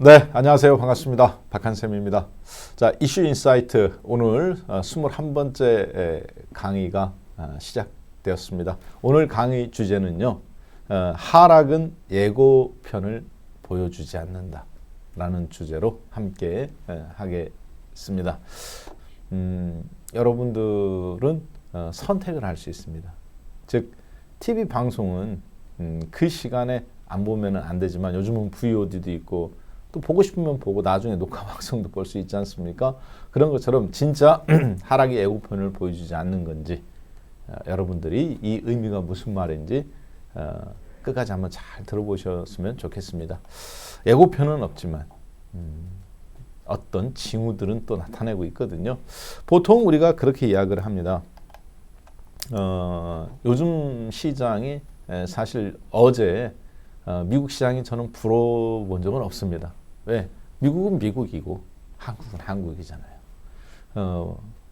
네, 안녕하세요. 반갑습니다. 박한쌤입니다. 자, 이슈 인사이트 오늘 21번째 강의가 시작되었습니다. 오늘 강의 주제는요. 하락은 예고편을 보여주지 않는다 라는 주제로 함께 하겠습니다. 여러분들은 선택을 할 수 있습니다. 즉 TV 방송은 그 시간에 안 보면 안 되지만 요즘은 VOD도 있고 또 보고 싶으면 보고 나중에 녹화 방송도 볼 수 있지 않습니까? 그런 것처럼 진짜 하락의 예고편을 보여주지 않는 건지 여러분들이 이 의미가 무슨 말인지 끝까지 한번 잘 들어보셨으면 좋겠습니다. 예고편은 없지만 어떤 징후들은 또 나타내고 있거든요. 보통 우리가 그렇게 이야기를 합니다. 요즘 시장이 사실 어제 미국 시장이 저는 불어본 적은 없습니다. 왜? 미국은 미국이고 한국은 한국이잖아요.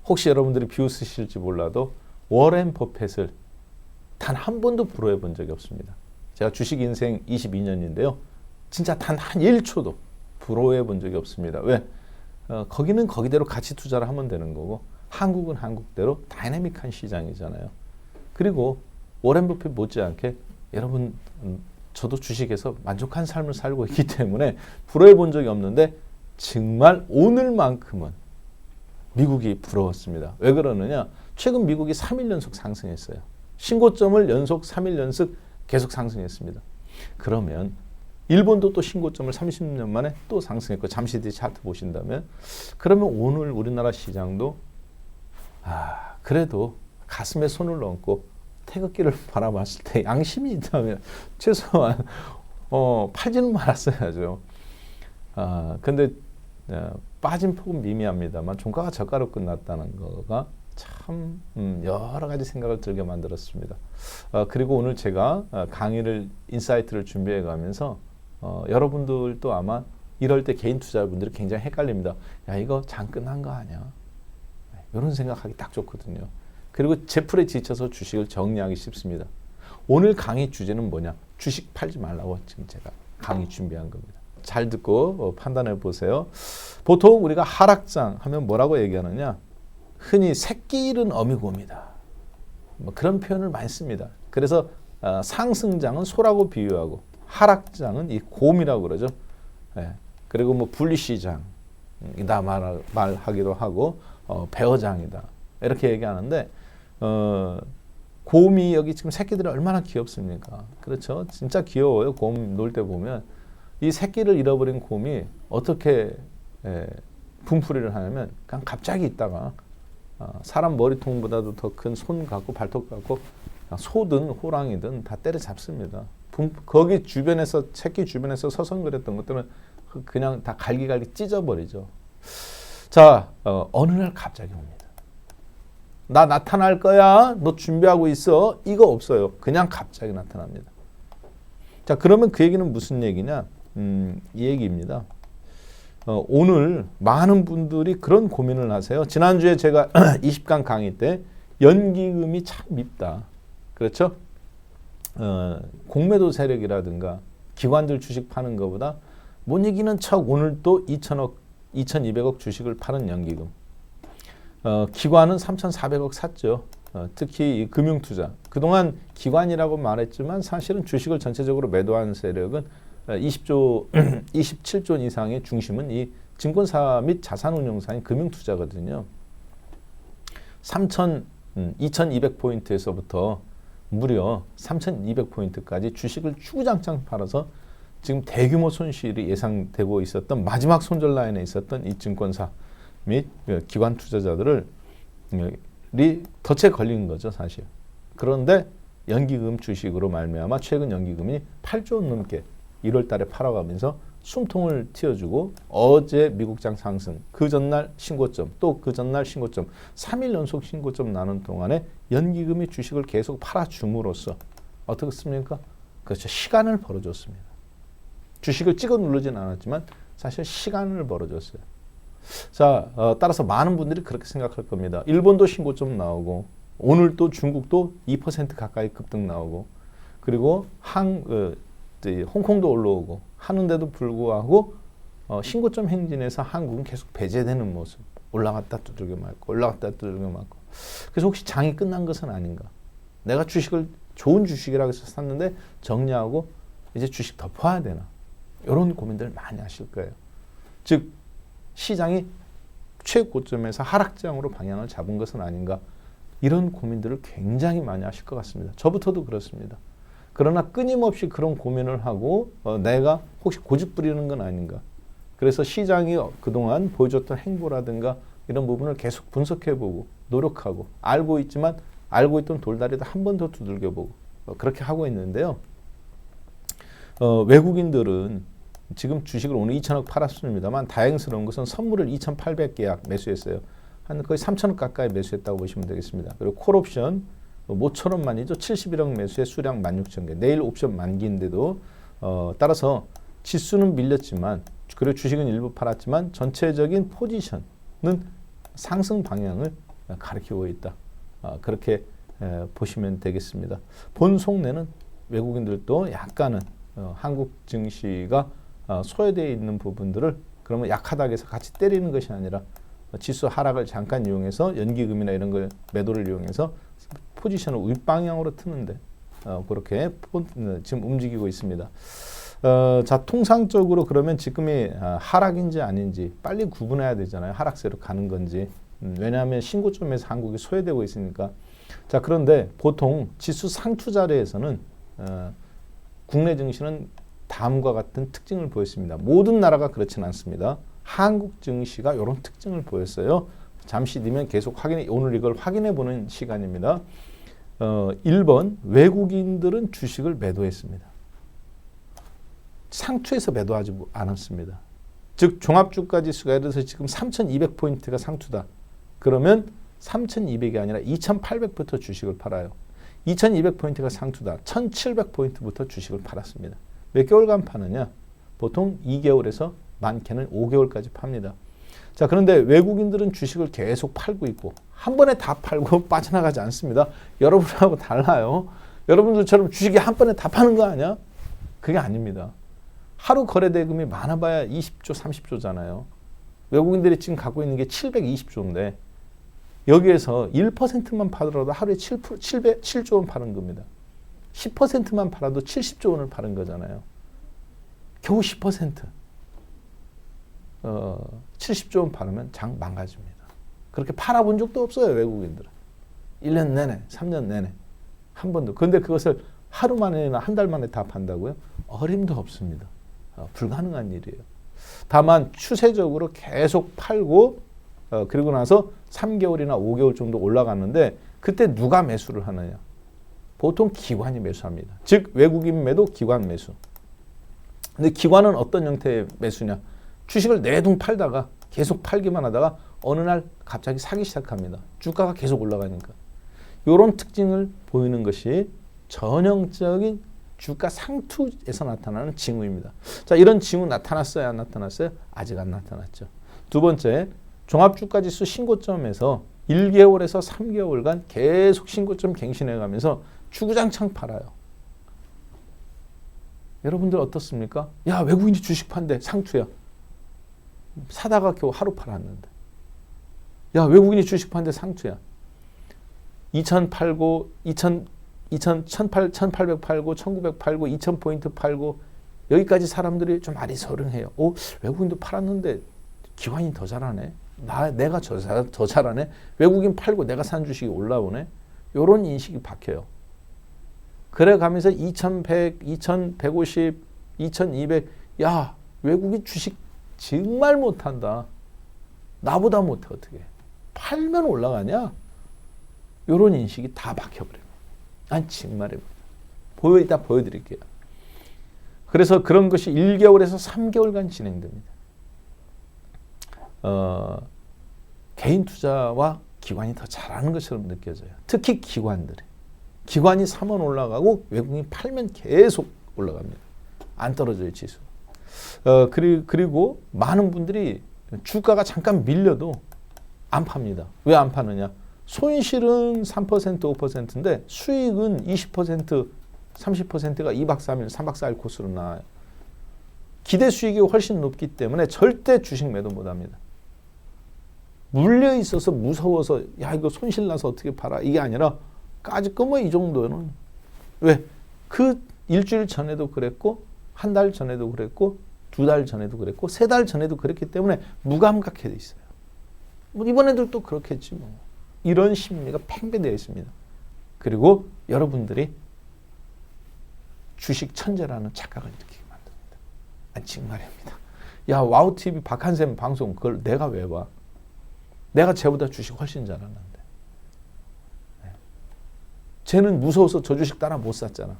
혹시 여러분들이 비웃으실지 몰라도 워렌 버핏을 단 한 번도 불어해 본 적이 없습니다. 제가 주식 인생 22년인데요. 진짜 단 한 1초도 불어해 본 적이 없습니다. 왜? 거기는 거기대로 가치 투자를 하면 되는 거고 한국은 한국대로 다이내믹한 시장이잖아요. 그리고 워렌 버핏 못지않게 여러분 저도 주식에서 만족한 삶을 살고 있기 때문에 불어해 본 적이 없는데 정말 오늘만큼은 미국이 부러웠습니다. 왜 그러느냐? 최근 미국이 3일 연속 상승했어요. 신고점을 연속 3일 연속 계속 상승했습니다. 그러면 일본도 또 신고점을 30년 만에 또 상승했고 잠시 뒤에 차트 보신다면 그러면 오늘 우리나라 시장도 그래도 가슴에 손을 얹고 태극기를 바라봤을 때 양심이 있다면 최소한 팔지는 말았어야죠. 근데 빠진 폭은 미미합니다만 종가가 저가로 끝났다는 거가 참 여러 가지 생각을 들게 만들었습니다. 그리고 오늘 제가 강의를 인사이트를 준비해 가면서 여러분들도 아마 이럴 때 개인 투자분들이 굉장히 헷갈립니다. 야, 이거 장 끝난 거 아니야? 이런 생각하기 딱 좋거든요. 그리고 제풀에 지쳐서 주식을 정리하기 쉽습니다. 오늘 강의 주제는 뭐냐? 주식 팔지 말라고 지금 제가 강의 준비한 겁니다. 잘 듣고 판단해 보세요. 보통 우리가 하락장 하면 뭐라고 얘기하느냐? 흔히 새끼 잃은 어미곰이다. 뭐 그런 표현을 많이 씁니다. 그래서 상승장은 소라고 비유하고 하락장은 이 곰이라고 그러죠. 그리고 뭐 분리시장 이다 말하기도 하고 배어장이다 이렇게 얘기하는데 곰이 여기 지금 새끼들이 얼마나 귀엽습니까? 그렇죠? 진짜 귀여워요. 곰 놀 때 보면 이 새끼를 잃어버린 곰이 어떻게 분풀이를 하냐면 그냥 갑자기 있다가 사람 머리통보다도 더 큰 손 갖고 발톱 갖고 소든 호랑이든 다 때려잡습니다. 거기 주변에서 새끼 주변에서 서성거렸던 것들은 그냥 다 갈기갈기 찢어버리죠. 자, 어느 날 갑자기 옵니다. 나 나타날 거야. 너 준비하고 있어. 이거 없어요. 그냥 갑자기 나타납니다. 자, 그러면 그 얘기는 무슨 얘기냐? 이 얘기입니다. 오늘 많은 분들이 그런 고민을 하세요. 지난주에 제가 20강 강의 때 연기금이 참 밉다. 그렇죠? 공매도 세력이라든가 기관들 주식 파는 것보다 못 이기는 척 오늘 또 2천억, 2,200억 주식을 파는 연기금. 기관은 3,400억 샀죠. 특히 이 금융투자. 그동안 기관이라고 말했지만 사실은 주식을 전체적으로 매도한 세력은 27조 원 이상의 중심은 이 증권사 및 자산운용사인 금융투자거든요. 2,200포인트에서부터 무려 3,200포인트까지 주식을 주구장창 팔아서 지금 대규모 손실이 예상되고 있었던 마지막 손절 라인에 있었던 이 증권사 및 기관 투자자들이 덫에 걸린 거죠, 사실. 그런데 연기금 주식으로 말미암아 최근 연기금이 8조 원 넘게 1월 달에 팔아가면서 숨통을 틔워주고 어제 미국장 상승, 그 전날 신고점, 또 그 전날 신고점, 3일 연속 신고점 나는 동안에 연기금이 주식을 계속 팔아줌으로써 어떻게 씁니까? 그렇죠. 시간을 벌어줬습니다. 주식을 찍어 누르진 않았지만 사실 시간을 벌어줬어요. 자, 따라서 많은 분들이 그렇게 생각할 겁니다. 일본도 신고점 나오고 오늘 또 중국도 2% 가까이 급등 나오고 그리고 홍콩도 올라오고 하는데도 불구하고 신고점 행진에서 한국은 계속 배제되는 모습. 올라갔다 두들겨 맞고 올라갔다 두들겨 맞고. 그래서 혹시 장이 끝난 것은 아닌가. 내가 주식을 좋은 주식이라고 해서 샀는데 정리하고 이제 주식 덮어야 되나. 이런 고민들 많이 하실 거예요. 즉 시장이 최고점에서 하락장으로 방향을 잡은 것은 아닌가. 이런 고민들을 굉장히 많이 하실 것 같습니다. 저부터도 그렇습니다. 그러나 끊임없이 그런 고민을 하고 내가 혹시 고집 부리는 건 아닌가. 그래서 시장이 그동안 보여줬던 행보라든가 이런 부분을 계속 분석해보고 노력하고 알고 있지만 알고 있던 돌다리도 한 번 더 두들겨보고 그렇게 하고 있는데요. 외국인들은 지금 주식을 오늘 2천억 팔았습니다만 다행스러운 것은 선물을 2,800계약 매수했어요. 한 거의 3천억 가까이 매수했다고 보시면 되겠습니다. 그리고 콜옵션 모처럼만이죠. 71억 매수의 수량 16,000개. 내일 옵션 만기인데도 따라서 지수는 밀렸지만 그리고 주식은 일부 팔았지만 전체적인 포지션은 상승 방향을 가리키고 있다. 그렇게 보시면 되겠습니다. 본 속내는 외국인들도 약간은 한국 증시가 소외되어 있는 부분들을 그러면 약하다고 해서 같이 때리는 것이 아니라 지수 하락을 잠깐 이용해서 연기금이나 이런 걸 매도를 이용해서 포지션을 윗방향으로 트는데 그렇게 지금 움직이고 있습니다. 자, 통상적으로 그러면 지금이 하락인지 아닌지 빨리 구분해야 되잖아요. 하락세로 가는 건지. 왜냐하면 신고점에서 한국이 소외되고 있으니까. 자, 그런데 보통 지수 상투 자리에서는 국내 증시는 다음과 같은 특징을 보였습니다. 모든 나라가 그렇지는 않습니다. 한국 증시가 이런 특징을 보였어요. 잠시 뒤면 계속 오늘 이걸 확인해 보는 시간입니다. 1번 외국인들은 주식을 매도했습니다. 상투에서 매도하지 않았습니다. 즉 종합주가지수가 예를 들어서 지금 3,200포인트가 상투다. 그러면 3,200이 아니라 2,800부터 주식을 팔아요. 2,200포인트가 상투다. 1,700포인트부터 주식을 팔았습니다. 몇 개월간 파느냐? 보통 2개월에서 많게는 5개월까지 팝니다. 자, 그런데 외국인들은 주식을 계속 팔고 있고 한 번에 다 팔고 빠져나가지 않습니다. 여러분하고 달라요. 여러분들처럼 주식이 한 번에 다 파는 거 아니야? 그게 아닙니다. 하루 거래대금이 많아봐야 20조, 30조잖아요. 외국인들이 지금 갖고 있는 게 720조인데 여기에서 1%만 팔더라도 하루에 7조 원 파는 겁니다. 10%만 팔아도 70조 원을 파는 거잖아요. 겨우 10%. 70조 원 팔으면 장 망가집니다. 그렇게 팔아본 적도 없어요, 외국인들은. 1년 내내, 3년 내내. 한 번도. 그런데 그것을 하루 만에나 한 달 만에 다 판다고요? 어림도 없습니다. 불가능한 일이에요. 다만 추세적으로 계속 팔고 그리고 나서 3개월이나 5개월 정도 올라가는데 그때 누가 매수를 하느냐? 보통 기관이 매수합니다. 즉 외국인 매도, 기관 매수. 근데 기관은 어떤 형태의 매수냐? 주식을 내동 팔다가 계속 팔기만 하다가 어느 날 갑자기 사기 시작합니다. 주가가 계속 올라가니까. 이런 특징을 보이는 것이 전형적인 주가 상투에서 나타나는 징후입니다. 자, 이런 징후 나타났어요? 안 나타났어요? 아직 안 나타났죠. 두 번째, 종합주가지수 신고점에서 1개월에서 3개월간 계속 신고점 갱신해 가면서 주구장창 팔아요. 여러분들 어떻습니까? 야, 외국인이 주식 판대, 상투야. 사다가 겨우 하루 팔았는데. 야, 외국인이 주식 판대, 상투야. 2,000 팔고, 1,800 팔고, 1,900 팔고, 2,000포인트 팔고, 여기까지 사람들이 좀 아리서름해요. 외국인도 팔았는데 기관이 더 잘하네. 내가 더 잘하네. 외국인 팔고 내가 산 주식이 올라오네. 이런 인식이 박혀요. 그래 가면서 2,100, 2,150, 2,200. 야, 외국인 주식 정말 못한다. 나보다 못해 어떻게. 팔면 올라가냐? 이런 인식이 다 박혀버려요. 난 정말입니다. 이따 보여드릴게요. 그래서 그런 것이 1개월에서 3개월간 진행됩니다. 개인 투자와 기관이 더 잘하는 것처럼 느껴져요. 특히 기관들이. 기관이 사면 올라가고 외국인이 팔면 계속 올라갑니다. 안 떨어져요, 지수. 그리고 많은 분들이 주가가 잠깐 밀려도 안 팝니다. 왜 안 파느냐? 손실은 3%, 5%인데 수익은 20%, 30%가 2박 3일, 3박 4일 코스로 나와요. 기대 수익이 훨씬 높기 때문에 절대 주식 매도 못합니다. 물려 있어서 무서워서 야 이거 손실 나서 어떻게 팔아 이게 아니라 까짓거 뭐 이 정도는 왜 그 일주일 전에도 그랬고 한 달 전에도 그랬고 2달 전에도 그랬고 3달 전에도 그랬기 때문에 무감각해 돼 있어요. 뭐 이번에도 또 그렇겠지 뭐. 이런 심리가 팽배되어 있습니다. 그리고 여러분들이 주식 천재라는 착각을 일으키게 만듭니다. 아니 정말입니다. 야 와우TV 박한샘 방송 그걸 내가 왜 봐? 내가 쟤보다 주식 훨씬 잘하는데. 쟤는 무서워서 저 주식 따라 못 샀잖아.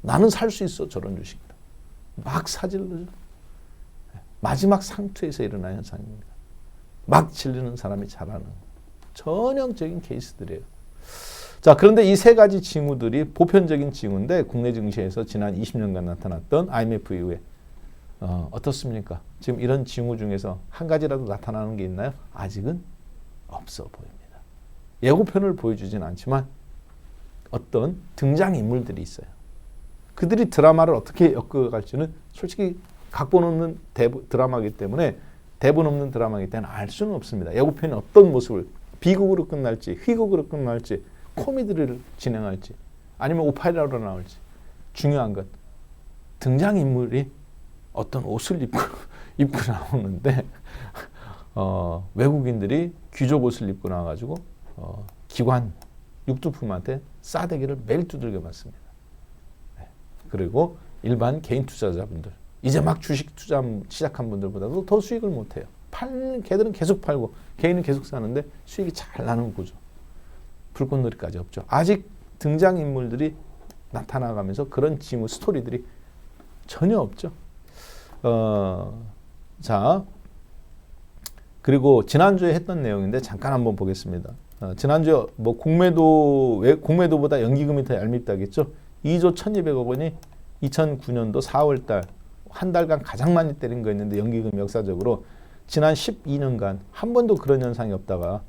나는 살 수 있어 저런 주식이다. 막 사질러죠. 마지막 상투에서 일어난 현상입니다. 막 질르는 사람이 잘하는 전형적인 케이스들이에요. 자, 그런데 이 세 가지 징후들이 보편적인 징후인데 국내 증시에서 지난 20년간 나타났던 IMF 이후에 어떻습니까? 지금 이런 징후 중에서 한 가지라도 나타나는 게 있나요? 아직은 없어 보입니다. 예고편을 보여주진 않지만 어떤 등장인물들이 있어요. 그들이 드라마를 어떻게 엮어갈지는 솔직히 각본 없는 드라마이기 때문에 대본 없는 드라마이기 때문에 알 수는 없습니다. 예고편이 어떤 모습을 비극으로 끝날지 희극으로 끝날지 코미디를 진행할지 아니면 오파라로 나올지 중요한 건 등장인물이 어떤 옷을 입고 나오는데 외국인들이 귀족 옷을 입고 나와가지고 기관 육두품한테 싸대기를 매일 두들겨 맞습니다. 네. 그리고 일반 개인 투자자분들 이제 막 주식 투자 시작한 분들보다도 더 수익을 못해요. 걔들은 계속 팔고 개인은 계속 사는데 수익이 잘 나는 구조. 불꽃놀이까지 없죠. 아직 등장인물들이 나타나가면서 그런 징후 스토리들이 전혀 없죠. 자, 그리고 지난주에 했던 내용인데 잠깐 한번 보겠습니다. 지난주에 뭐 공매도보다 연기금이 더 얄밉다겠죠. 2조 1,200억 원이 2009년도 4월 달 한 달간 가장 많이 때린 거 있는데 연기금 역사적으로 지난 12년간 한 번도 그런 현상이 없다가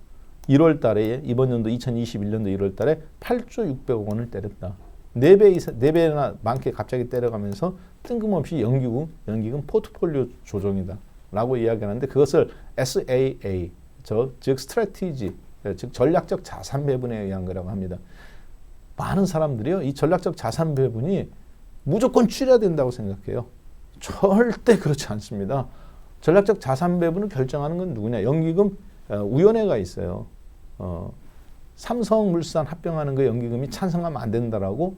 1월 달에 이번 연도 2021년도 1월 달에 8조 600억 원을 때렸다. 4배나 많게 갑자기 때려가면서 뜬금없이 연기금 포트폴리오 조정이다 라고 이야기하는데 그것을 SAA 즉 스트래티지 즉 전략적 자산 배분에 의한 거라고 합니다. 많은 사람들이요 이 전략적 자산 배분이 무조건 줄여야 된다고 생각해요. 절대 그렇지 않습니다. 전략적 자산 배분을 결정하는 건 누구냐? 연기금 위원회가 있어요. 삼성물산 합병하는 거 연기금이 찬성하면 안 된다라고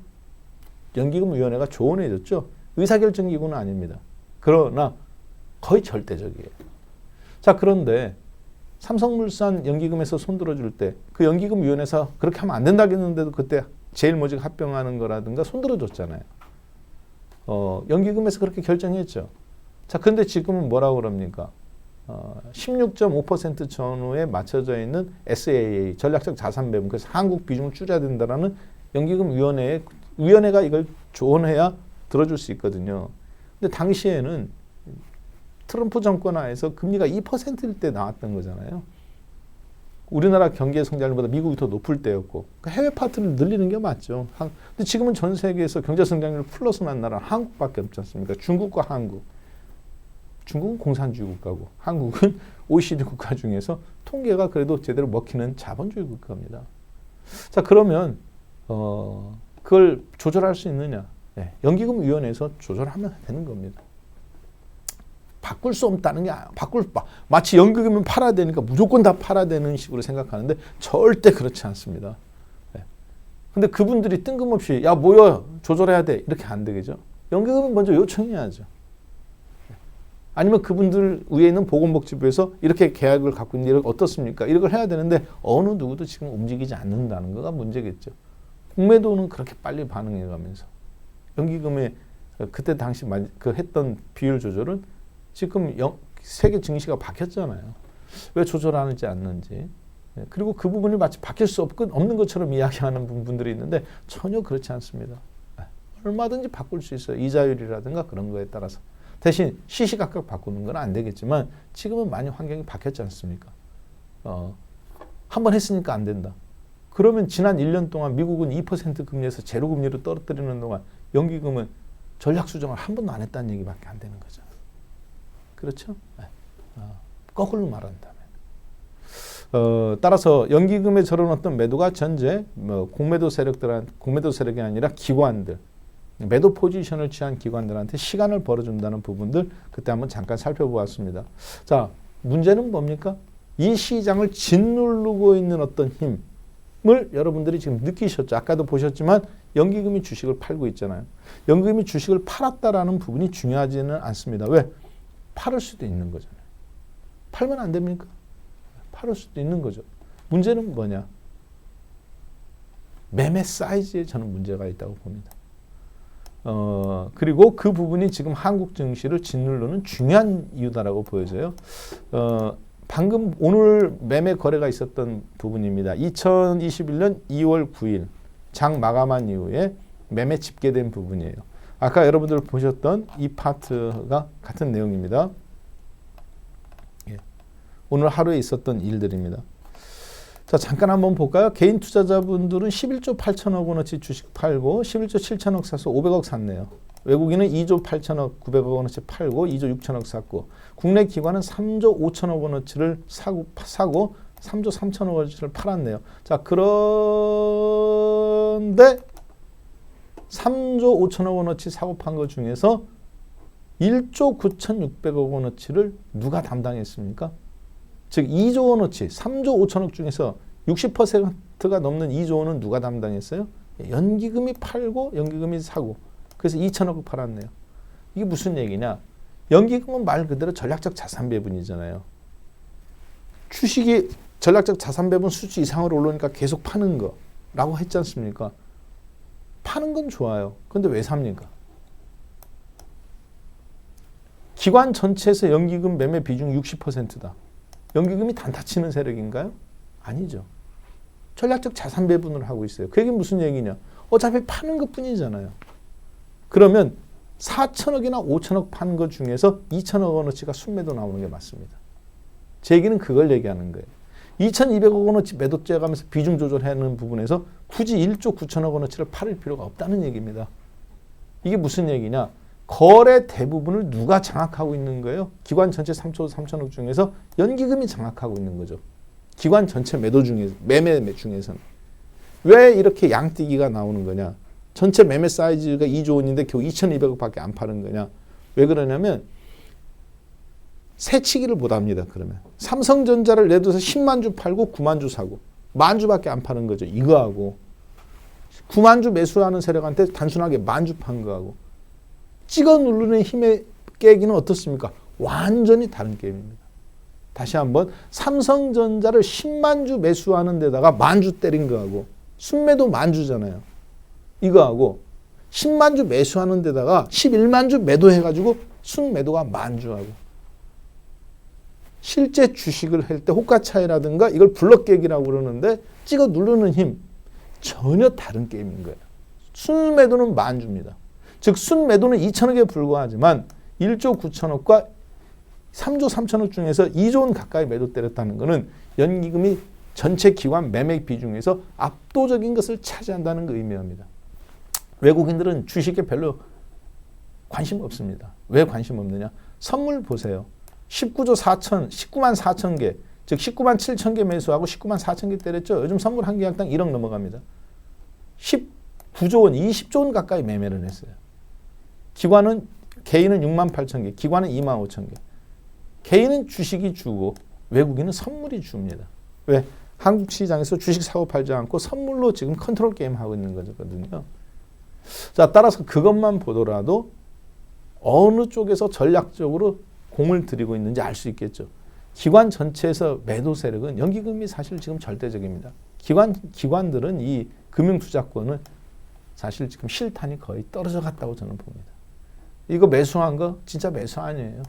연기금 위원회가 조언해줬죠. 의사결정 기구는 아닙니다. 그러나 거의 절대적이에요. 자, 그런데 삼성물산 연기금에서 손들어줄 때 그 연기금 위원회에서 그렇게 하면 안 된다고 했는데도 그때 제일모직 합병하는 거라든가 손들어줬잖아요. 연기금에서 그렇게 결정했죠. 자, 근데 지금은 뭐라고 그럽니까? 16.5% 전후에 맞춰져 있는 SAA 전략적 자산 배분 그래서 한국 비중을 줄여야 된다라는 연기금 위원회가 이걸 조언해야 들어줄 수 있거든요. 근데 당시에는 트럼프 정권 하에서 금리가 2%일 때 나왔던 거잖아요. 우리나라 경제 성장률보다 미국이 더 높을 때였고 그러니까 해외 파트를 늘리는 게 맞죠. 근데 지금은 전 세계에서 경제 성장률 플러스 난 나라는 한국밖에 없지 않습니까? 중국과 한국. 중국은 공산주의 국가고 한국은 OECD 국가 중에서 통계가 그래도 제대로 먹히는 자본주의 국가입니다. 자, 그러면 그걸 조절할 수 있느냐? 네, 연기금위원회에서 조절하면 되는 겁니다. 바꿀 수 없다는 게 마치 연기금은 팔아야 되니까 무조건 다 팔아야 되는 식으로 생각하는데 절대 그렇지 않습니다. 네. 근데 그분들이 뜬금없이 야 뭐야 조절해야 돼 이렇게 안 되겠죠. 연기금은 먼저 요청해야죠. 아니면 그분들 위에 있는 보건복지부에서 이렇게 계약을 갖고 있는데 이렇게 어떻습니까? 이걸 해야 되는데 어느 누구도 지금 움직이지 않는다는 거가 문제겠죠. 공매도는 그렇게 빨리 반응해가면서 연기금의 그때 당시 했던 비율 조절은 지금 세계 증시가 바뀌었잖아요. 왜 조절하는지 않는지. 그리고 그 부분이 마치 바뀔 수 없는 것처럼 이야기하는 분들이 있는데 전혀 그렇지 않습니다. 얼마든지 바꿀 수 있어요. 이자율이라든가 그런 거에 따라서. 대신 시시각각 바꾸는 건 안 되겠지만 지금은 많이 환경이 바뀌었지 않습니까? 한번 했으니까 안 된다. 그러면 지난 1년 동안 미국은 2% 금리에서 제로 금리로 떨어뜨리는 동안 연기금은 전략 수정을 한 번도 안 했다는 얘기밖에 안 되는 거죠. 그렇죠? 거꾸로 말한다면. 따라서 연기금의 저런 어떤 매도가 전제 공매도 세력이 아니라 기관들, 매도 포지션을 취한 기관들한테 시간을 벌어준다는 부분들 그때 한번 잠깐 살펴보았습니다. 자, 문제는 뭡니까? 이 시장을 짓누르고 있는 어떤 힘을 여러분들이 지금 느끼셨죠. 아까도 보셨지만 연기금이 주식을 팔고 있잖아요. 연기금이 주식을 팔았다라는 부분이 중요하지는 않습니다. 왜? 팔을 수도 있는 거잖아요. 팔면 안 됩니까? 팔을 수도 있는 거죠. 문제는 뭐냐? 매매 사이즈에 저는 문제가 있다고 봅니다. 그리고 그 부분이 지금 한국 증시를 짓누르는 중요한 이유다라고 보여져요. 방금 오늘 매매 거래가 있었던 부분입니다. 2021년 2월 9일 장 마감한 이후에 매매 집계된 부분이에요. 아까 여러분들 보셨던 이 파트가 같은 내용입니다. 오늘 하루에 있었던 일들입니다. 자, 잠깐 한번 볼까요? 개인 투자자분들은 11조 8천억 원어치 주식 팔고 11조 7천억 사서 500억 샀네요. 외국인은 2조 8천억 900억 원어치 팔고 2조 6천억 샀고 국내 기관은 3조 5천억 원어치를 사고 3조 3천억 원어치를 팔았네요. 자, 그런데 3조 5천억 원어치 사고 판 것 중에서 1조 9,600억 원어치를 누가 담당했습니까? 즉 2조 원어치, 3조 5천억 중에서 60%가 넘는 2조 원은 누가 담당했어요? 연기금이 팔고 연기금이 사고 그래서 2천억을 팔았네요. 이게 무슨 얘기냐? 연기금은 말 그대로 전략적 자산 배분이잖아요. 주식이 전략적 자산 배분 수치 이상으로 올라오니까 계속 파는 거라고 했지 않습니까? 파는 건 좋아요. 그런데 왜 삽니까? 기관 전체에서 연기금 매매 비중 60%다. 연기금이 단타 치는 세력인가요? 아니죠. 전략적 자산 배분을 하고 있어요. 그게 무슨 얘기냐? 어차피 파는 것뿐이잖아요. 그러면 4천억이나 5천억 판 것 중에서 2천억 원어치가 순매도 나오는 게 맞습니다. 제 얘기는 그걸 얘기하는 거예요. 2,200억 원어치 매도죄 가면서 비중 조절하는 부분에서 굳이 1조 9천억 원어치를 팔을 필요가 없다는 얘기입니다. 이게 무슨 얘기냐? 거래 대부분을 누가 장악하고 있는 거예요? 기관 전체 3조 3천억 중에서 연기금이 장악하고 있는 거죠. 기관 전체 매도 중에서, 매매 중에서는. 왜 이렇게 양뛰기가 나오는 거냐? 전체 매매 사이즈가 2조 원인데 겨우 2,200억밖에 안 파는 거냐? 왜 그러냐면 새치기를 못 합니다. 그러면 삼성전자를 예를 들어서 10만 주 팔고 9만 주 사고 1만 주밖에 안 파는 거죠. 이거하고 9만 주 매수하는 세력한테 단순하게 1만 주 판 거하고 찍어 누르는 힘의 깨기는 어떻습니까? 완전히 다른 게임입니다. 다시 한번 삼성전자를 10만 주 매수하는 데다가 1만 주 때린 거하고 순매도 1만 주잖아요. 이거하고 10만 주 매수하는 데다가 11만 주 매도해가지고 순매도가 1만 주하고 실제 주식을 할 때 호가 차이라든가 이걸 블럭 깨기라고 그러는데 찍어 누르는 힘 전혀 다른 게임인 거예요. 순매도는 1만 주입니다. 즉 순매도는 2천억에 불과하지만 1조 9천억과 3조 3천억 중에서 2조 원 가까이 매도 때렸다는 것은 연기금이 전체 기관 매매 비중에서 압도적인 것을 차지한다는 그 의미입니다. 외국인들은 주식에 별로 관심 없습니다. 왜 관심 없느냐? 선물 보세요. 19만 4천 개, 즉 19만 7천 개 매수하고 19만 4천 개 때렸죠. 요즘 선물 한 계약당 1억 넘어갑니다. 19조 원, 20조 원 가까이 매매를 했어요. 기관은 개인은 6만 8천 개, 기관은 2만 5천 개. 개인은 주식이 주고 외국인은 선물이 줍니다. 왜? 한국 시장에서 주식 사고 팔지 않고 선물로 지금 컨트롤 게임 하고 있는 거거든요. 자, 따라서 그것만 보더라도 어느 쪽에서 전략적으로 공을 들이고 있는지 알 수 있겠죠. 기관 전체에서 매도 세력은 연기금이 사실 지금 절대적입니다. 기관들은 이 금융투자권은 사실 지금 실탄이 거의 떨어져 갔다고 저는 봅니다. 이거 매수한 거 진짜 매수 아니에요.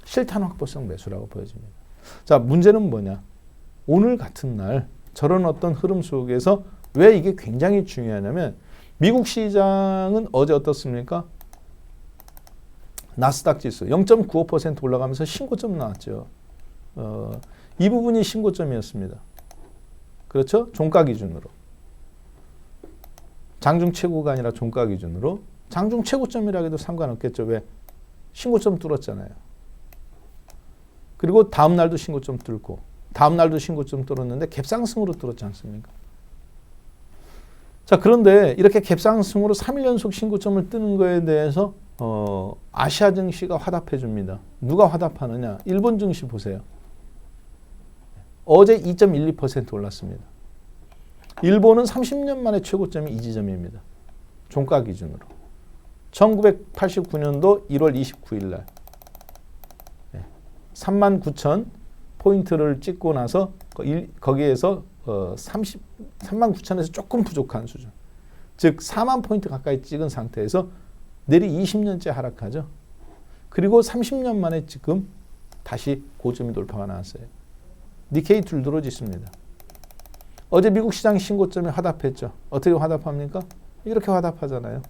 실탄 확보성 매수라고 보여집니다. 자, 문제는 뭐냐? 오늘 같은 날 저런 어떤 흐름 속에서 왜 이게 굉장히 중요하냐면 미국 시장은 어제 어떻습니까? 나스닥 지수 0.95% 올라가면서 신고점 나왔죠. 이 부분이 신고점이었습니다. 그렇죠? 종가 기준으로. 장중 최고가 아니라 종가 기준으로. 장중 최고점이라 해도 상관없겠죠. 왜? 신고점 뚫었잖아요. 그리고 다음 날도 신고점 뚫고 다음 날도 신고점 뚫었는데 갭상승으로 뚫었지 않습니까? 자, 그런데 이렇게 갭상승으로 3일 연속 신고점을 뜨는 거에 대해서 아시아 증시가 화답해 줍니다. 누가 화답하느냐? 일본 증시 보세요. 어제 2.12% 올랐습니다. 일본은 30년 만에 최고점이 이 지점입니다. 종가 기준으로. 1989년도 1월 29일 날 39,000 포인트를 찍고 나서 거기에서 39,000에서 조금 부족한 수준. 즉 4만 포인트 가까이 찍은 상태에서 내리 20년째 하락하죠. 그리고 30년 만에 지금 다시 고점이 돌파가 나왔어요. 니케이 둘러짓습니다. 어제 미국 시장 신고점에 화답했죠. 어떻게 화답합니까? 이렇게 화답하잖아요.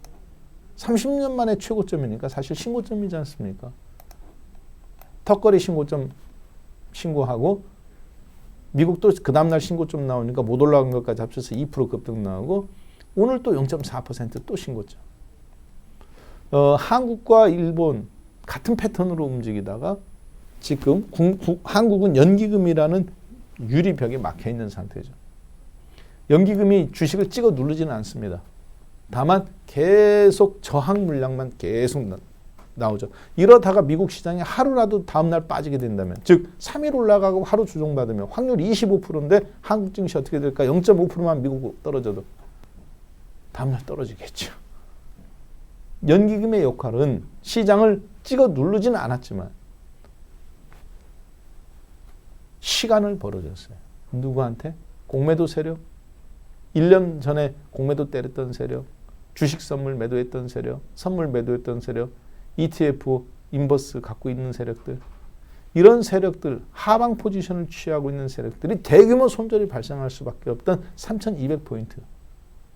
30년 만에 최고점이니까 사실 신고점이지 않습니까? 턱걸이 신고점 신고하고 미국도 그 다음날 신고점 나오니까 못 올라간 것까지 합쳐서 2% 급등 나오고 오늘 또 0.4% 또 신고점. 한국과 일본 같은 패턴으로 움직이다가 지금 한국은 연기금이라는 유리벽에 막혀 있는 상태죠. 연기금이 주식을 찍어 누르지는 않습니다. 다만 계속 저항 물량만 계속 나오죠. 이러다가 미국 시장이 하루라도 다음날 빠지게 된다면, 즉 3일 올라가고 하루 조정받으면 확률 25%인데 한국 증시 어떻게 될까? 0.5%만 미국 떨어져도 다음날 떨어지겠죠. 연기금의 역할은 시장을 찍어 누르지는 않았지만 시간을 벌어줬어요. 누구한테? 공매도 세력, 1년 전에 공매도 때렸던 세력, 주식 선물 매도했던 세력, 선물 매도했던 세력, ETF, 인버스 갖고 있는 세력들, 이런 세력들, 하방 포지션을 취하고 있는 세력들이 대규모 손절이 발생할 수밖에 없던 3,200포인트에서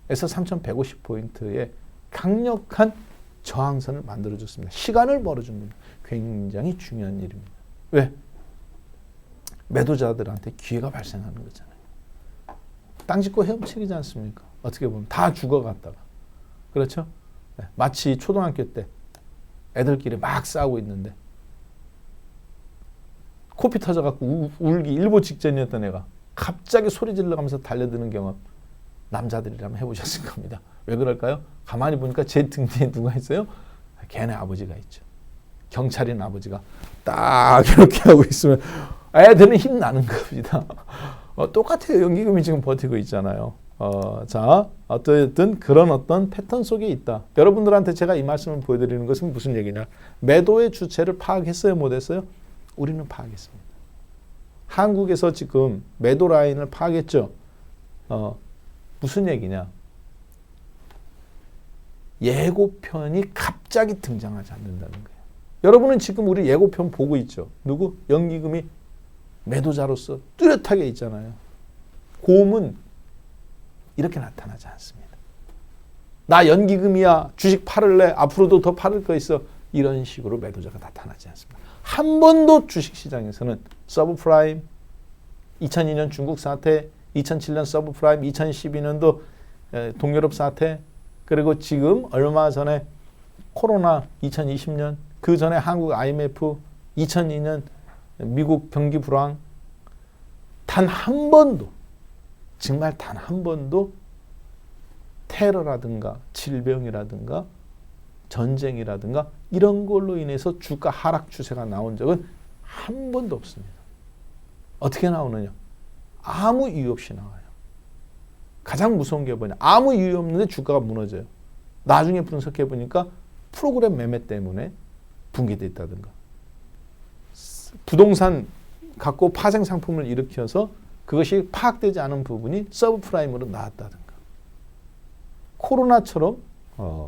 3,150포인트의 강력한 저항선을 만들어줬습니다. 시간을 벌어줍니다. 굉장히 중요한 일입니다. 왜? 매도자들한테 기회가 발생하는 거잖아요. 땅 짓고 헤엄치기지 않습니까? 어떻게 보면 다 죽어갔다가. 그렇죠? 네. 마치 초등학교 때 애들끼리 막 싸우고 있는데 코피 터져갖고 울기 일보 직전이었던 애가 갑자기 소리 질러가면서 달려드는 경험 남자들이라면 해보셨을 겁니다. 왜 그럴까요? 가만히 보니까 제 등 뒤에 누가 있어요? 걔네 아버지가 있죠. 경찰인 아버지가 딱 이렇게 하고 있으면 애들은 힘나는 겁니다. 똑같아요. 연기금이 지금 버티고 있잖아요. 자, 어쨌든 그런 어떤 패턴 속에 있다. 여러분들한테 제가 이 말씀을 보여드리는 것은 무슨 얘기냐? 매도의 주체를 파악했어요? 못했어요? 우리는 파악했습니다. 한국에서 지금 매도 라인을 파악했죠? 무슨 얘기냐? 예고편이 갑자기 등장하지 않는다는 거예요. 여러분은 지금 우리 예고편 보고 있죠? 누구? 연기금이 매도자로서 뚜렷하게 있잖아요. 고음은 이렇게 나타나지 않습니다. 나 연기금이야. 주식 팔을래. 앞으로도 더 팔을 거 있어. 이런 식으로 매도자가 나타나지 않습니다. 한 번도 주식시장에서는 서브프라임, 2002년 중국 사태, 2007년 서브프라임, 2012년도 동유럽 사태, 그리고 지금 얼마 전에 코로나 2020년, 그 전에 한국 IMF, 2002년 미국 경기 불황, 단 한 번도, 정말 단 한 번도 테러라든가 질병이라든가 전쟁이라든가 이런 걸로 인해서 주가 하락 추세가 나온 적은 한 번도 없습니다. 어떻게 나오느냐? 아무 이유 없이 나와요. 가장 무서운 게 뭐냐? 아무 이유 없는데 주가가 무너져요. 나중에 분석해 보니까 프로그램 매매 때문에 붕괴됐다든가, 부동산 갖고 파생 상품을 일으켜서 그것이 파악되지 않은 부분이 서브프라임으로 나왔다든가, 코로나처럼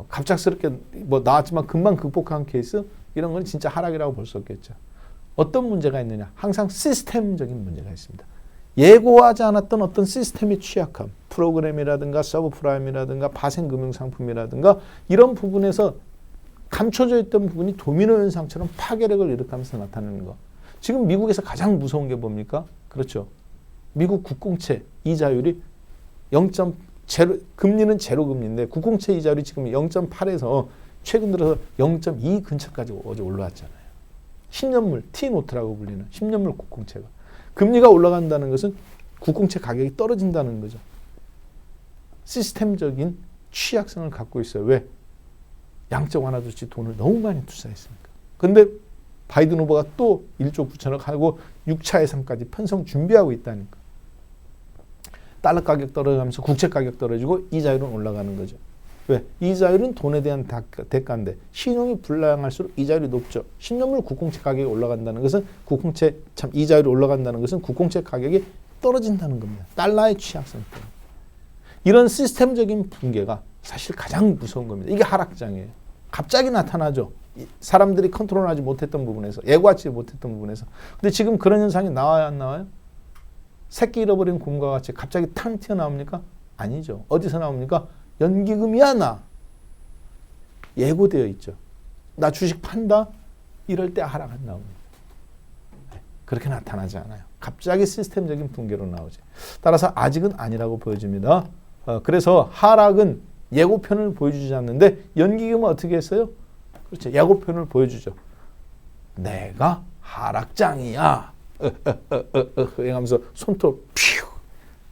갑작스럽게 뭐 나왔지만 금방 극복한 케이스, 이런 건 진짜 하락이라고 볼 수 없겠죠. 어떤 문제가 있느냐? 항상 시스템적인 문제가 있습니다. 예고하지 않았던 어떤 시스템의 취약함, 프로그램이라든가 서브프라임이라든가 파생금융상품이라든가 이런 부분에서 감춰져 있던 부분이 도미노 현상처럼 파괴력을 일으키면서 나타나는 거. 지금 미국에서 가장 무서운 게 뭡니까? 그렇죠. 미국 국공채 이자율이 0.0, 금리는 제로 금리인데 국공채 이자율이 지금 0.8에서 최근 들어서 0.2 근처까지 어제 올라왔잖아요. 10년물 T노트라고 불리는 10년물 국공채가. 금리가 올라간다는 것은 국공채 가격이 떨어진다는 거죠. 시스템적인 취약성을 갖고 있어요. 왜? 양적 완화 조치 돈을 너무 많이 투자했으니까. 근데 바이든 후보가 또 1조 9천억 하고 6차 예산까지 편성 준비하고 있다니까. 달러 가격 떨어지면서 국채 가격 떨어지고 이자율은 올라가는 거죠. 왜? 이자율은 돈에 대한 대가인데 신용이 불량할수록 이자율이 높죠. 10년물 국공채 가격이 올라간다는 것은 이자율이 올라간다는 것은 국공채 가격이 떨어진다는 겁니다. 달러의 취약성 때문에. 이런 시스템적인 붕괴가 사실 가장 무서운 겁니다. 이게 하락장이에요. 갑자기 나타나죠. 사람들이 컨트롤하지 못했던 부분에서, 예고하지 못했던 부분에서. 근데 지금 그런 현상이 나와요, 안 나와요? 새끼 잃어버린 곰과 같이 갑자기 탕 튀어나옵니까? 아니죠. 어디서 나옵니까? 연기금이야, 나. 예고되어 있죠. 나 주식 판다? 이럴 때 하락 안 나옵니다. 그렇게 나타나지 않아요. 갑자기 시스템적인 붕괴로 나오지. 따라서 아직은 아니라고 보여집니다. 그래서 하락은 예고편을 보여주지 않는데 연기금은 어떻게 했어요? 그렇죠. 예고편을 보여주죠. 내가 하락장이야. 하면서 손톱 퓨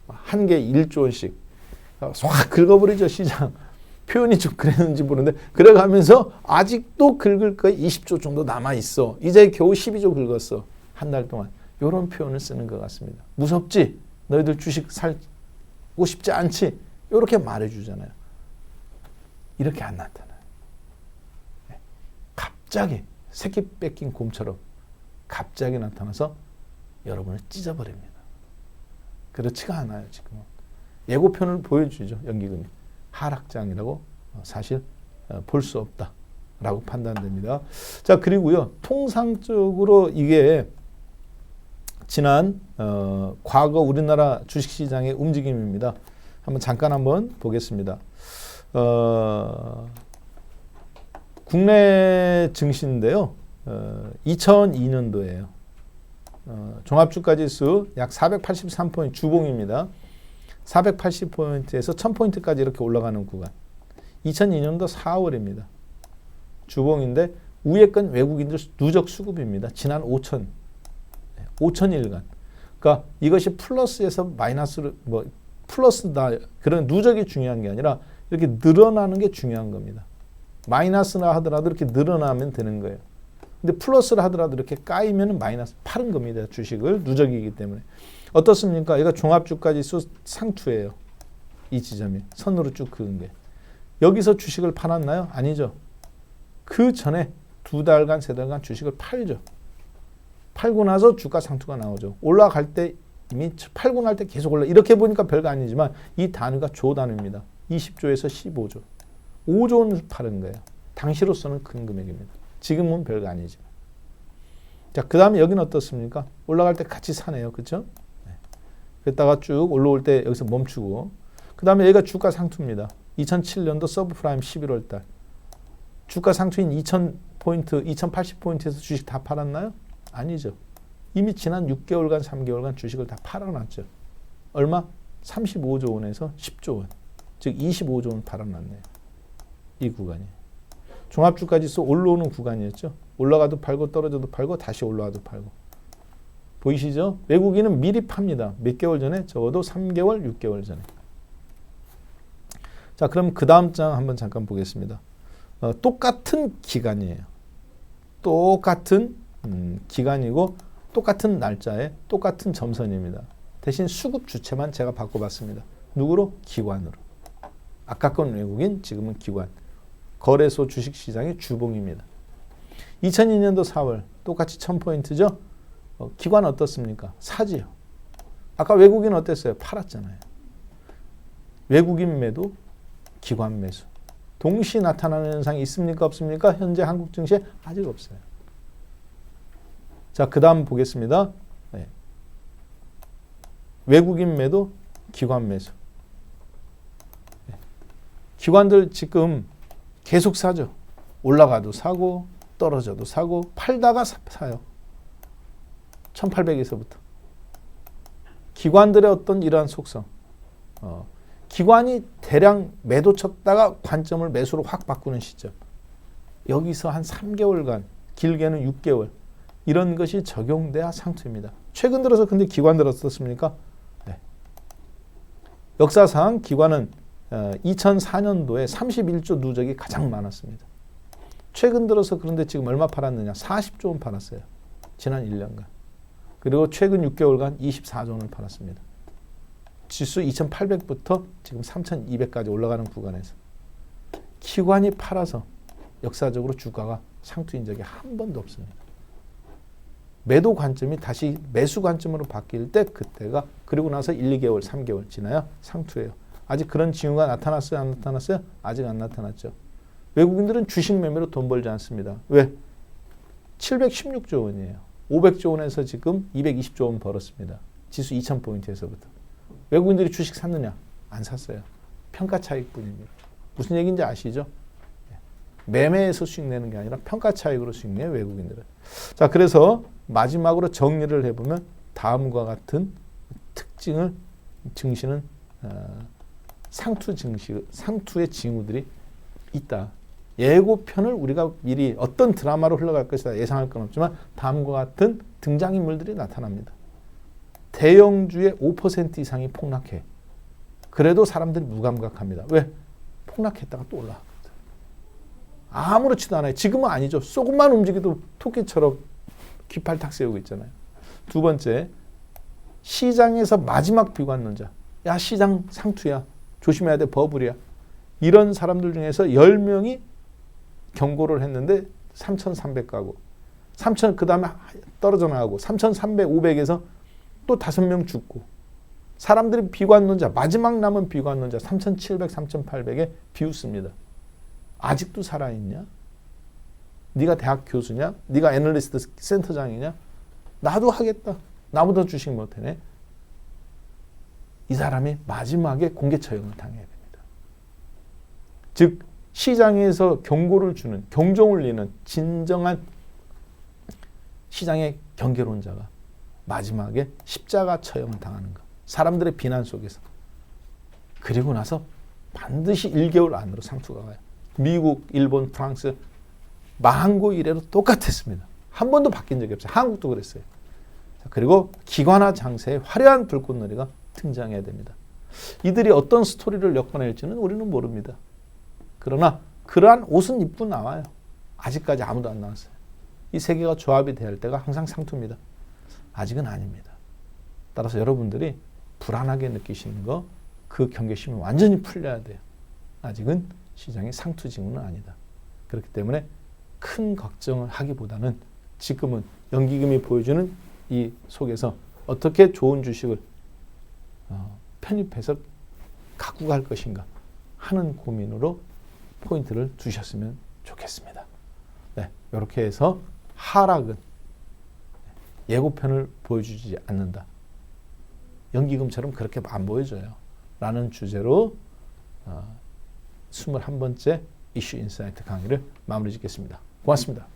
한 개 1조 원씩 확 긁어버리죠. 시장. 표현이 좀 그랬는지 모르는데 그래가면서 아직도 긁을 거에 20조 정도 남아있어. 이제 겨우 12조 긁었어. 한 달 동안. 이런 표현을 쓰는 것 같습니다. 무섭지? 너희들 주식 살고 싶지 않지? 이렇게 말해주잖아요. 이렇게 안 나타나요. 갑자기 새끼 뺏긴 곰처럼 갑자기 나타나서 여러분을 찢어버립니다. 그렇지가 않아요. 지금은. 예고편을 보여주죠. 연기금이. 하락장이라고 사실 볼 수 없다라고 판단됩니다. 자, 그리고요. 통상적으로 이게 지난 과거 우리나라 주식시장의 움직임입니다. 잠깐 보겠습니다. 국내 증시인데요. 2002년도에요. 종합주가지수 약 483포인트 주봉입니다. 480포인트에서 1000포인트까지 이렇게 올라가는 구간. 2002년도 4월입니다. 주봉인데 위에 건 외국인들 누적 수급입니다. 지난 5천일간. 그러니까 이것이 플러스에서 마이너스로 플러스다 그런 누적이 중요한 게 아니라 이렇게 늘어나는 게 중요한 겁니다. 마이너스나 하더라도 이렇게 늘어나면 되는 거예요. 근데 플러스를 하더라도 이렇게 까이면 마이너스 파는 겁니다. 주식을 누적이기 때문에. 어떻습니까? 얘가 종합주가지수 상투예요. 이 지점이 선으로 쭉 그은 게. 여기서 주식을 팔았나요? 아니죠. 그 전에 2달간 3달간 주식을 팔죠. 팔고 나서 주가 상투가 나오죠. 올라갈 때 이미 팔고 날 때 계속 올라. 이렇게 보니까 별거 아니지만 이 단위가 조 단위입니다. 20조에서 15조. 5조 원을 파는 거예요. 당시로서는 큰 금액입니다. 지금은 별거 아니죠. 자, 그 다음에 여기는 어떻습니까? 올라갈 때 같이 사네요. 그렇죠? 네. 그랬다가 쭉 올라올 때 여기서 멈추고 그 다음에 여기가 주가 상투입니다. 2007년도 서브프라임 11월 달. 주가 상투인 2000포인트, 2080포인트에서 주식 다 팔았나요? 아니죠. 이미 지난 6개월간, 3개월간 주식을 다 팔아놨죠. 얼마? 35조 원에서 10조 원. 즉 25조 원 팔아놨네요. 이 구간이. 종합주가지수 올라오는 구간이었죠. 올라가도 팔고 떨어져도 팔고 다시 올라와도 팔고. 보이시죠? 외국인은 미리 팝니다. 몇 개월 전에? 적어도 3개월, 6개월 전에. 자, 그럼 그 다음 장 한번 잠깐 보겠습니다. 똑같은 기간이에요. 똑같은 기간이고 똑같은 날짜에 똑같은 점선입니다. 대신 수급 주체만 제가 바꿔봤습니다. 누구로? 기관으로. 아까 건 외국인, 지금은 기관. 거래소 주식시장의 주봉입니다. 2002년도 4월 똑같이 1000포인트죠. 기관 어떻습니까? 사지요. 아까 외국인 어땠어요? 팔았잖아요. 외국인 매도, 기관 매수. 동시에 나타나는 현상이 있습니까? 없습니까? 현재 한국 증시에 아직 없어요. 자, 그 다음 보겠습니다. 네. 외국인 매도, 기관 매수. 네. 기관들 지금 계속 사죠. 올라가도 사고 떨어져도 사고 팔다가 사요. 1800에서부터. 기관들의 어떤 이러한 속성. 기관이 대량 매도 쳤다가 관점을 매수로 확 바꾸는 시점. 여기서 한 3개월간, 길게는 6개월. 이런 것이 적용돼야 상투입니다. 최근 들어서 근데 기관들 어떻습니까? 네. 역사상 기관은 2004년도에 31조 누적이 가장 많았습니다. 최근 들어서 그런데 지금 얼마 팔았느냐? 40조 원 팔았어요. 지난 1년간. 그리고 최근 6개월간 24조 원을 팔았습니다. 지수 2800부터 지금 3200까지 올라가는 구간에서 기관이 팔아서 역사적으로 주가가 상투인 적이 한 번도 없습니다. 매도 관점이 다시 매수 관점으로 바뀔 때 그때가 그리고 나서 1, 2개월, 3개월 지나야 상투예요. 아직 그런 징후가 나타났어요? 안 나타났어요? 아직 안 나타났죠. 외국인들은 주식 매매로 돈 벌지 않습니다. 왜? 716조 원이에요. 500조 원에서 지금 220조 원 벌었습니다. 지수 2000포인트에서부터. 외국인들이 주식 샀느냐? 안 샀어요. 평가 차익뿐입니다. 무슨 얘기인지 아시죠? 매매에서 수익 내는 게 아니라 평가 차익으로 수익 내요, 외국인들은. 자, 그래서 마지막으로 정리를 해보면 다음과 같은 특징을 증시는 상투의 징후들이 있다. 예고편을 우리가 미리 어떤 드라마로 흘러갈 것이다 예상할 건 없지만 다음과 같은 등장인물들이 나타납니다. 대형주의 5% 이상이 폭락해. 그래도 사람들이 무감각합니다. 왜? 폭락했다가 또 올라가거든. 아무렇지도 않아요. 지금은 아니죠. 조금만 움직여도 토끼처럼 깃발 탁 세우고 있잖아요. 두 번째, 시장에서 마지막 비관론자. 야, 시장 상투야. 조심해야 돼. 버블이야. 이런 사람들 중에서 10명이 경고를 했는데 3,300 가고 3,000 그 다음에 떨어져 나가고 3,300, 500에서 또 5명 죽고 사람들이 비관론자 마지막 남은 비관론자 3,700, 3,800에 비웃습니다. 아직도 살아있냐? 네가 대학 교수냐? 네가 애널리스트 센터장이냐? 나도 하겠다. 나보다 주식 못하네. 이 사람이 마지막에 공개 처형을 당해야 됩니다. 즉 시장에서 경고를 주는 경종을 울리는 진정한 시장의 경계론자가 마지막에 십자가 처형을 당하는 것. 사람들의 비난 속에서. 그리고 나서 반드시 1개월 안으로 상투가 가요. 미국, 일본, 프랑스 망고 이래로 똑같았습니다. 한 번도 바뀐 적이 없어요. 한국도 그랬어요. 그리고 기관화 장세의 화려한 불꽃놀이가 등장해야 됩니다. 이들이 어떤 스토리를 엮어낼지는 우리는 모릅니다. 그러나 그러한 옷은 입고 나와요. 아직까지 아무도 안 나왔어요. 이 세 개가 조합이 될 때가 항상 상투입니다. 아직은 아닙니다. 따라서 여러분들이 불안하게 느끼시는 거 그 경계심이 완전히 풀려야 돼요. 아직은 시장의 상투 징후는 아니다. 그렇기 때문에 큰 걱정을 하기보다는 지금은 연기금이 보여주는 이 속에서 어떻게 좋은 주식을 편입해서 갖고 갈 것인가 하는 고민으로 포인트를 두셨으면 좋겠습니다. 네, 이렇게 해서 하락은 예고편을 보여주지 않는다. 연기금처럼 그렇게 안 보여줘요. 라는 주제로 21번째 이슈 인사이트 강의를 마무리 짓겠습니다. 고맙습니다.